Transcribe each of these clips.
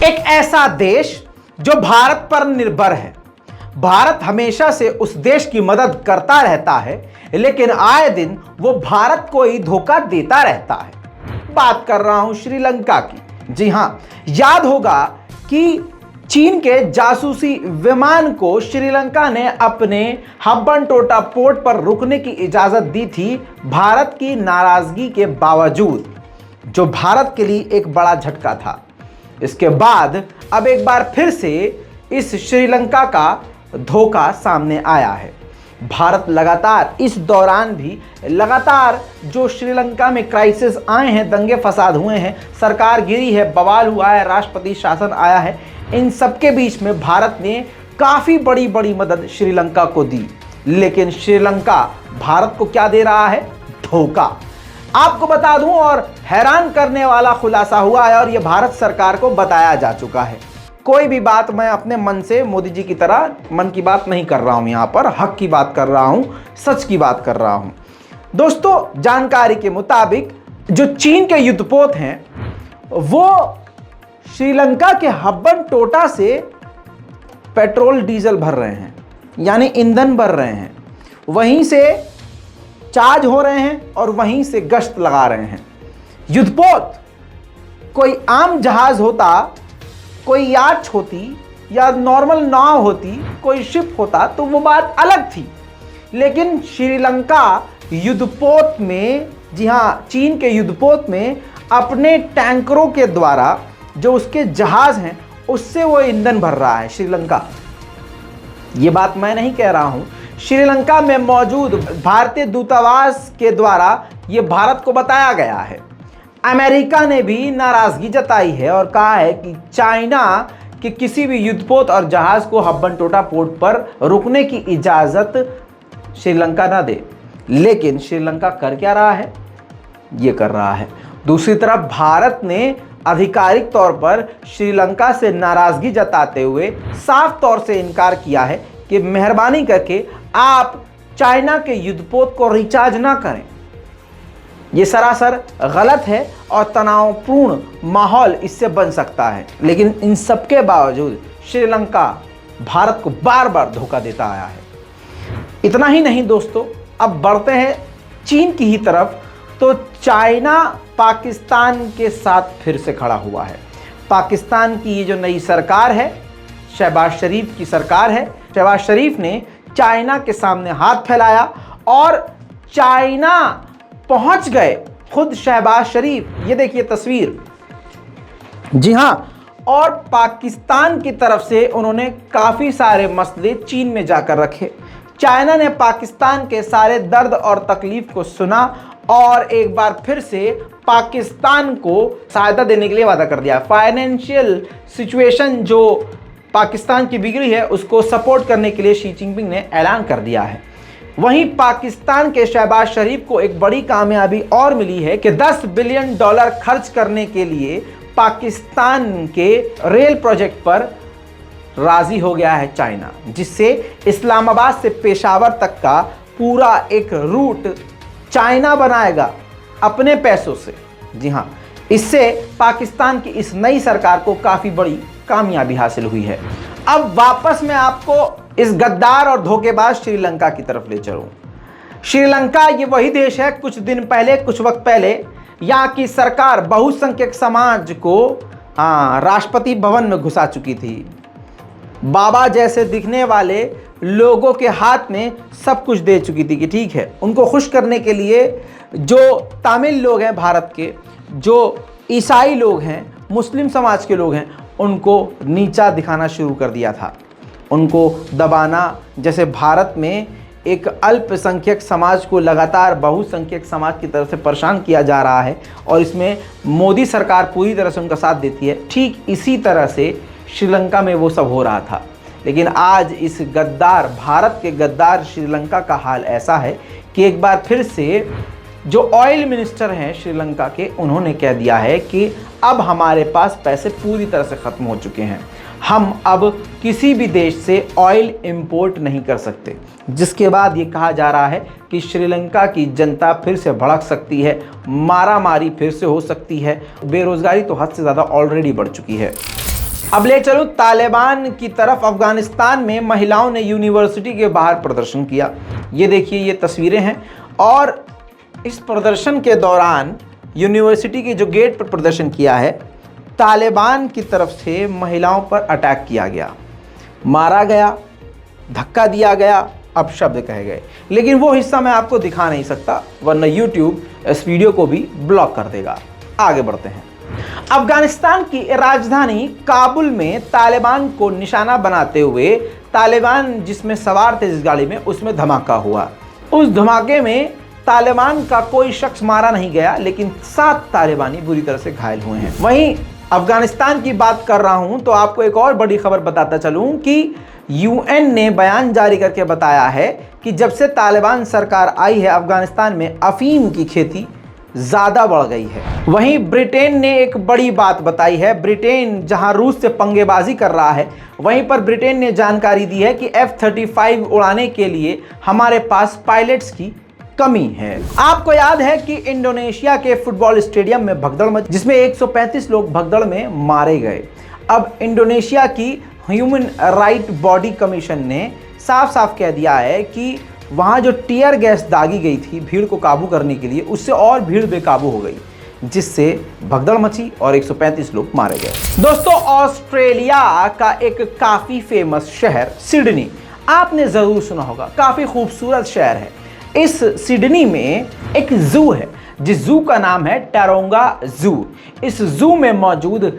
एक ऐसा देश जो भारत पर निर्भर है। भारत हमेशा से उस देश की मदद करता रहता है, लेकिन आए दिन वो भारत को ही धोखा देता रहता है। बात कर रहा हूं श्रीलंका की। जी हां, याद होगा कि चीन के जासूसी विमान को श्रीलंका ने अपने हम्बनटोटा पोर्ट पर रुकने की इजाजत दी थी, भारत की नाराजगी के बावजूद, जो भारत के लिए एक बड़ा झटका था। इसके बाद अब एक बार फिर से इस श्रीलंका का धोखा सामने आया है। भारत लगातार इस दौरान भी लगातार जो श्रीलंका में क्राइसिस आए हैं, दंगे फसाद हुए हैं, सरकार गिरी है, बवाल हुआ है, राष्ट्रपति शासन आया है, इन सबके बीच में भारत ने काफ़ी बड़ी बड़ी मदद श्रीलंका को दी। लेकिन श्रीलंका भारत को क्या दे रहा है? धोखा। आपको बता दूं, और हैरान करने वाला खुलासा हुआ है और यह भारत सरकार को बताया जा चुका है। कोई भी बात मैं अपने मन से मोदी जी की तरह मन की बात नहीं कर रहा हूं, यहां पर हक की बात कर रहा हूं, सच की बात कर रहा हूं। दोस्तों, जानकारी के मुताबिक जो चीन के युद्धपोत हैं वो श्रीलंका के हम्बनटोटा से पेट्रोल डीजल भर रहे हैं, यानी ईंधन भर रहे हैं, वहीं से चार्ज हो रहे हैं और वहीं से गश्त लगा रहे हैं। युद्धपोत कोई आम जहाज होता, कोई याच होती या नॉर्मल नाव होती, कोई शिप होता तो वो बात अलग थी। लेकिन श्रीलंका युद्धपोत में, जी हाँ, चीन के युद्धपोत में अपने टैंकरों के द्वारा जो उसके जहाज हैं उससे वो ईंधन भर रहा है श्रीलंका। ये बात मैं नहीं कह रहा हूं, श्रीलंका में मौजूद भारतीय दूतावास के द्वारा ये भारत को बताया गया है। अमेरिका ने भी नाराजगी जताई है और कहा है कि चाइना के किसी भी युद्धपोत और जहाज को हम्बनटोटा पोर्ट पर रुकने की इजाजत श्रीलंका ना दे। लेकिन श्रीलंका कर क्या रहा है? ये कर रहा है। दूसरी तरफ भारत ने आधिकारिक तौर पर श्रीलंका से नाराजगी जताते हुए साफ तौर से इनकार किया है कि मेहरबानी करके आप चाइना के युद्धपोत को रिचार्ज ना करें। ये सरासर गलत है और तनावपूर्ण माहौल इससे बन सकता है। लेकिन इन सबके बावजूद श्रीलंका भारत को बार बार धोखा देता आया है। इतना ही नहीं दोस्तों, अब बढ़ते हैं चीन की ही तरफ। तो चाइना पाकिस्तान के साथ फिर से खड़ा हुआ है। पाकिस्तान की ये जो नई सरकार है, शहबाज शरीफ की सरकार है, शहबाज शरीफ ने चाइना के सामने हाथ फैलाया और चाइना पहुंच गए खुद शहबाज शरीफ। ये देखिए तस्वीर, जी हां, और पाकिस्तान की तरफ से उन्होंने काफ़ी सारे मसले चीन में जाकर रखे। चाइना ने पाकिस्तान के सारे दर्द और तकलीफ को सुना और एक बार फिर से पाकिस्तान को सहायता देने के लिए वादा कर दिया। फाइनेंशियल सिचुएशन जो पाकिस्तान की बिगड़ी है उसको सपोर्ट करने के लिए शी जिनपिंग ने ऐलान कर दिया है। वहीं पाकिस्तान के शहबाज शरीफ को एक बड़ी कामयाबी और मिली है कि $10 बिलियन खर्च करने के लिए पाकिस्तान के रेल प्रोजेक्ट पर राजी हो गया है चाइना, जिससे इस्लामाबाद से पेशावर तक का पूरा एक रूट चाइना बनाएगा अपने पैसों से। जी हाँ, इससे पाकिस्तान की इस नई सरकार को काफ़ी बड़ी कामयाबी हासिल हुई है। अब वापस मैं आपको इस गद्दार और धोखेबाज श्रीलंका की तरफ ले चलूँ। श्रीलंका ये वही देश है, कुछ दिन पहले, कुछ वक्त पहले यहाँ की सरकार बहुसंख्यक समाज को राष्ट्रपति भवन में घुसा चुकी थी। बाबा जैसे दिखने वाले लोगों के हाथ में सब कुछ दे चुकी थी कि ठीक है, उनको खुश करने के लिए जो तमिल लोग हैं भारत के, जो ईसाई लोग हैं, मुस्लिम समाज के लोग हैं, उनको नीचा दिखाना शुरू कर दिया था, उनको दबाना। जैसे भारत में एक अल्पसंख्यक समाज को लगातार बहुसंख्यक समाज की तरफ से परेशान किया जा रहा है और इसमें मोदी सरकार पूरी तरह से उनका साथ देती है, ठीक इसी तरह से श्रीलंका में वो सब हो रहा था। लेकिन आज इस गद्दार, भारत के गद्दार श्रीलंका का हाल ऐसा है कि एक बार फिर से जो ऑयल मिनिस्टर हैं श्रीलंका के, उन्होंने कह दिया है कि अब हमारे पास पैसे पूरी तरह से ख़त्म हो चुके हैं, हम अब किसी भी देश से ऑयल इंपोर्ट नहीं कर सकते। जिसके बाद ये कहा जा रहा है कि श्रीलंका की जनता फिर से भड़क सकती है, मारामारी फिर से हो सकती है, बेरोज़गारी तो हद से ज़्यादा ऑलरेडी बढ़ चुकी है। अब ले चलूं तालिबान की तरफ। अफगानिस्तान में महिलाओं ने यूनिवर्सिटी के बाहर प्रदर्शन किया। ये देखिए, ये तस्वीरें हैं। और इस प्रदर्शन के दौरान यूनिवर्सिटी के जो गेट पर प्रदर्शन किया है, तालिबान की तरफ से महिलाओं पर अटैक किया गया, मारा गया, धक्का दिया गया, अपशब्द कहे गए। लेकिन वो हिस्सा मैं आपको दिखा नहीं सकता, वरना यूट्यूब इस वीडियो को भी ब्लॉक कर देगा। आगे बढ़ते हैं। अफगानिस्तान की राजधानी काबुल में तालिबान को निशाना बनाते हुए तालिबान जिसमें सवार थे इस गाड़ी में, उसमें धमाका हुआ। उस धमाके में तालिबान का कोई शख्स मारा नहीं गया, लेकिन 7 तालिबानी बुरी तरह से घायल हुए हैं। वहीं अफगानिस्तान की बात कर रहा हूं तो आपको एक और बड़ी खबर बताता चलूं कि यूएन ने बयान जारी करके बताया है कि जब से तालिबान सरकार आई है, अफगानिस्तान में अफीम की खेती ज़्यादा बढ़ गई है। वहीं ब्रिटेन ने एक बड़ी बात बताई है। ब्रिटेन जहां रूस से पंगेबाजी कर रहा है, वहीं पर ब्रिटेन ने जानकारी दी है कि F-35 उड़ाने के लिए हमारे पास पायलट्स की कमी है। आपको याद है कि इंडोनेशिया के फुटबॉल स्टेडियम में भगदड़ मची, जिसमें 135 लोग भगदड़ में मारे गए। अब इंडोनेशिया की ह्यूमन राइट बॉडी कमीशन ने साफ साफ कह दिया है कि वहाँ जो टीयर गैस दागी गई थी भीड़ को काबू करने के लिए, उससे और भीड़ बेकाबू हो गई, जिससे भगदड़ मची और 135 लोग मारे गए। दोस्तों, ऑस्ट्रेलिया का एक काफ़ी फेमस शहर सिडनी आपने ज़रूर सुना होगा। काफ़ी खूबसूरत शहर है। इस सिडनी में एक जू है, जिस जू का नाम है टारोंगा जू। इस जू में मौजूद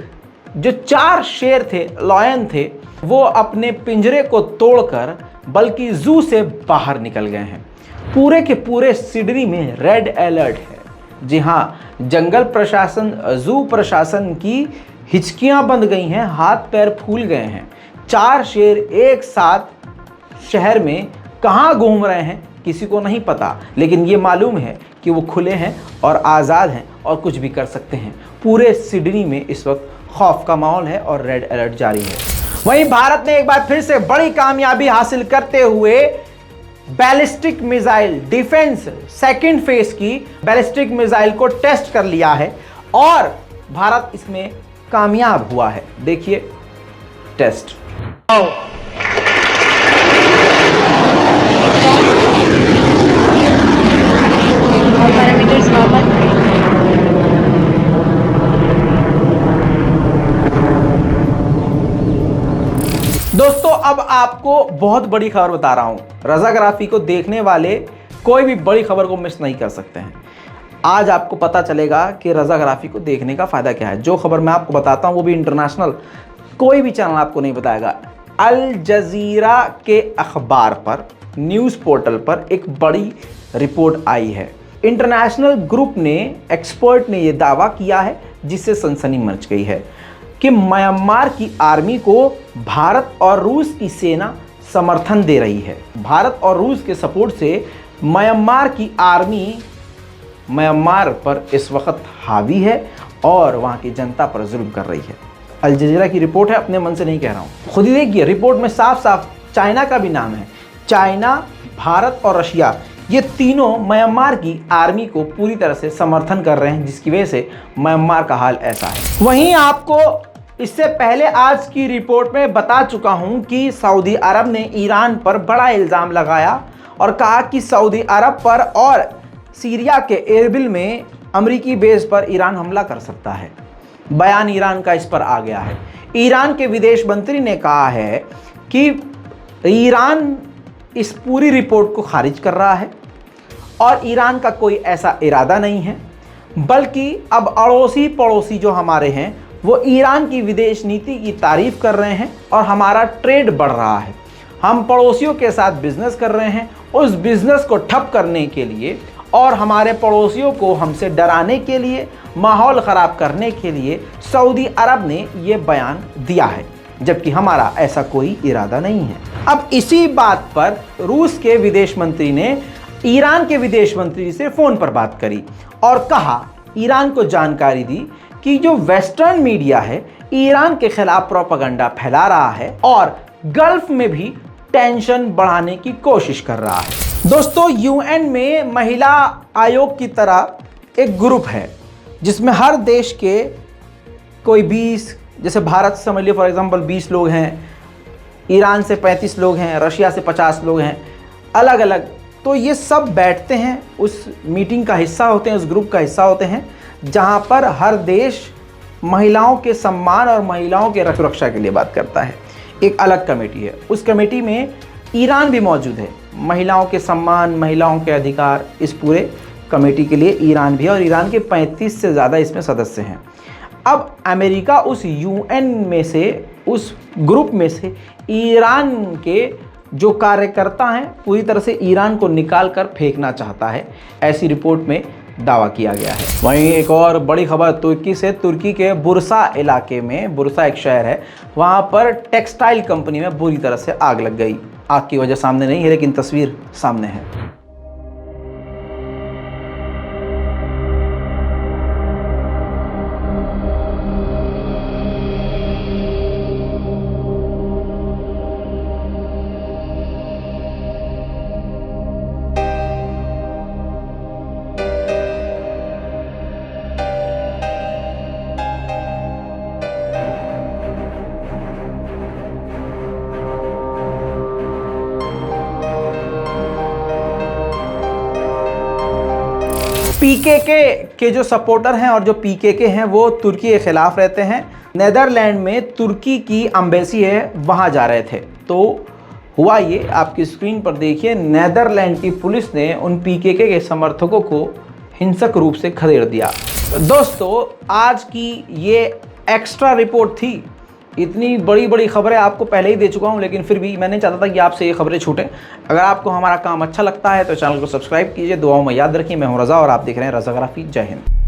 जो 4 शेर थे, लॉयन थे, वो अपने पिंजरे को तोड़कर बल्कि जू से बाहर निकल गए हैं। पूरे के पूरे सिडनी में रेड अलर्ट है। जी हाँ, जंगल प्रशासन, जू प्रशासन की हिचकियां बंद गई हैं, हाथ पैर फूल गए हैं। 4 शेर एक साथ शहर में कहाँ घूम रहे हैं किसी को नहीं पता, लेकिन ये मालूम है कि वो खुले हैं और आज़ाद हैं और कुछ भी कर सकते हैं। पूरे सिडनी में इस वक्त खौफ का माहौल है और रेड अलर्ट जारी है। वहीं भारत ने एक बार फिर से बड़ी कामयाबी हासिल करते हुए ballistic missile defence second phase की बैलिस्टिक मिसाइल को टेस्ट कर लिया है और भारत इसमें कामयाब हुआ है। देखिए टेस्ट। दोस्तों, अब आपको बहुत बड़ी खबर बता रहा हूं। रज़ाग्राफी को देखने वाले कोई भी बड़ी खबर को मिस नहीं कर सकते हैं। आज आपको पता चलेगा कि रज़ाग्राफी को देखने का फ़ायदा क्या है। जो खबर मैं आपको बताता हूं वो भी इंटरनेशनल, कोई भी चैनल आपको नहीं बताएगा। अल जज़ीरा के अखबार पर, न्यूज़ पोर्टल पर एक बड़ी रिपोर्ट आई है। इंटरनेशनल ग्रुप ने, एक्सपर्ट ने यह दावा किया है, जिससे सनसनी मच गई है कि म्यांमार की आर्मी को भारत और रूस की सेना समर्थन दे रही है। भारत और रूस के सपोर्ट से म्यांमार की आर्मी म्यांमार पर इस वक्त हावी है और वहाँ की जनता पर जुल्म कर रही है। अल जज़ीरा की रिपोर्ट है, अपने मन से नहीं कह रहा हूँ। खुद ही देखिए, रिपोर्ट में साफ साफ चाइना का भी नाम है। चाइना, भारत और रशिया, ये तीनों म्यांमार की आर्मी को पूरी तरह से समर्थन कर रहे हैं, जिसकी वजह से म्यांमार का हाल ऐसा है। वहीं आपको इससे पहले आज की रिपोर्ट में बता चुका हूं कि सऊदी अरब ने ईरान पर बड़ा इल्ज़ाम लगाया और कहा कि सऊदी अरब पर और सीरिया के एरबिल में अमेरिकी बेस पर ईरान हमला कर सकता है। बयान ईरान का इस पर आ गया है। ईरान के विदेश मंत्री ने कहा है कि ईरान इस पूरी रिपोर्ट को खारिज कर रहा है और ईरान का कोई ऐसा इरादा नहीं है, बल्कि अब अड़ोसी पड़ोसी जो हमारे हैं वो ईरान की विदेश नीति की तारीफ कर रहे हैं और हमारा ट्रेड बढ़ रहा है। हम पड़ोसियों के साथ बिजनेस कर रहे हैं, उस बिजनेस को ठप करने के लिए और हमारे पड़ोसियों को हमसे डराने के लिए, माहौल ख़राब करने के लिए सऊदी अरब ने ये बयान दिया है, जबकि हमारा ऐसा कोई इरादा नहीं है। अब इसी बात पर रूस के विदेश मंत्री ने ईरान के विदेश मंत्री से फ़ोन पर बात करी और कहा, ईरान को जानकारी दी कि जो वेस्टर्न मीडिया है ईरान के खिलाफ प्रोपेगेंडा फैला रहा है और गल्फ में भी टेंशन बढ़ाने की कोशिश कर रहा है। दोस्तों, यूएन में महिला आयोग की तरह एक ग्रुप है जिसमें हर देश के कोई 20 जैसे भारत से समझ लीजिए फॉर एग्जांपल 20 लोग हैं, ईरान से 35 लोग हैं, रशिया से 50 लोग हैं, अलग अलग। तो ये सब बैठते हैं, उस मीटिंग का हिस्सा होते हैं, उस ग्रुप का हिस्सा होते हैं, जहाँ पर हर देश महिलाओं के सम्मान और महिलाओं के सुरक्षा के लिए बात करता है। एक अलग कमेटी है, उस कमेटी में ईरान भी मौजूद है। महिलाओं के सम्मान, महिलाओं के अधिकार, इस पूरे कमेटी के लिए ईरान भी है और ईरान के 35 से ज़्यादा इसमें सदस्य हैं। अब अमेरिका उस यूएन में से, उस ग्रुप में से ईरान के जो कार्यकर्ता हैं पूरी तरह से ईरान को निकाल कर फेंकना चाहता है, ऐसी रिपोर्ट में दावा किया गया है। वहीं एक और बड़ी खबर तुर्की से। तुर्की के बुर्सा इलाके में, बुर्सा एक शहर है, वहाँ पर टेक्सटाइल कंपनी में बुरी तरह से आग लग गई। आग की वजह सामने नहीं है लेकिन तस्वीर सामने है। पीकेके के जो सपोर्टर हैं और जो पीकेके हैं वो तुर्की के खिलाफ रहते हैं। नेदरलैंड में तुर्की की एम्बेसी है, वहाँ जा रहे थे तो हुआ ये, आपकी स्क्रीन पर देखिए, नेदरलैंड की पुलिस ने उन पीकेके के समर्थकों को हिंसक रूप से खदेड़ दिया। दोस्तों, आज की ये एक्स्ट्रा रिपोर्ट थी। इतनी बड़ी बड़ी खबरें आपको पहले ही दे चुका हूं, लेकिन फिर भी मैं नहीं चाहता था कि आपसे ये खबरें छूटें। अगर आपको हमारा काम अच्छा लगता है तो चैनल को सब्सक्राइब कीजिए, दुआओं में याद रखिए। मैं हूं रज़ा और आप देख रहे हैं रज़ाग्राफी। जय हिंद।